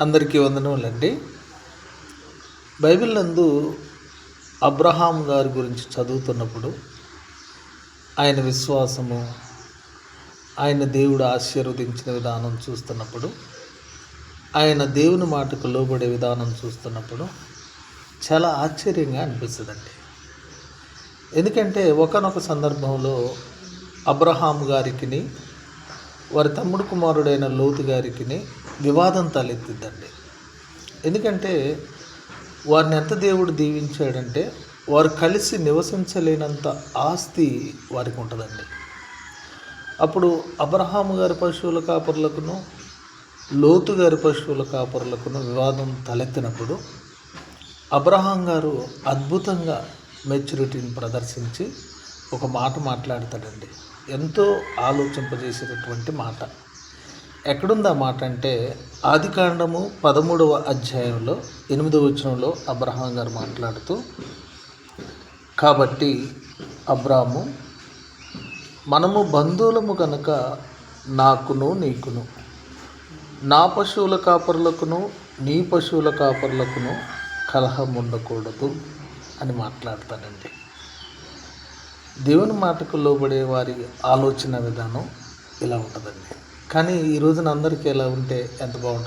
అందరికీ వందనములండి. బైబిల్ నందు అబ్రహాం గారి గురించి చదువుతున్నప్పుడు ఆయన విశ్వాసము, ఆయన దేవుడు ఆశీర్వదించిన విధానం చూస్తున్నప్పుడు, ఆయన దేవుని మాటకు లోబడే విధానం చూస్తున్నప్పుడు చాలా ఆశ్చర్యంగా అనిపిస్తుందండి. ఎందుకంటే ఒకానొక సందర్భంలో అబ్రహాం గారికిని వారి తమ్ముడు కుమారుడైన లోతు గారికిని వివాదం తలెత్తిద్దండి. ఎందుకంటే వారిని ఎంత దేవుడు దీవించాడంటే వారు కలిసి నివసించలేనంత ఆస్తి వారికి ఉంటుందండి. అప్పుడు అబ్రహాము గారి పశువుల కాపరులకును లోతు గారి పశువుల కాపరులకును వివాదం తలెత్తినప్పుడు అబ్రహాం గారు అద్భుతంగా మెచ్యూరిటీని ప్రదర్శించి ఒక మాట మాట్లాడతాడండి. ఎంతో ఆలోచింపజేసేటటువంటి మాట. ఎక్కడుంది ఆ మాట అంటే ఆదికాండము 13వ అధ్యాయంలో 8వ వచనంలో అబ్రహాం గారు మాట్లాడుతూ, కాబట్టి అబ్రాము, మనము బంధువులము కనుక నాకును నీకును, నా పశువుల కాపరులకును నీ పశువుల కాపరులకును కలహం ఉండకూడదు అని మాట్లాడతాడండి. దేవుని మాటకు లోబడే వారి ఆలోచన విధానం ఇలా ఉంటుందండి. కానీ ఈ రోజున అందరికీ ఎలా ఉంటే ఎంత బాగుంటుంది.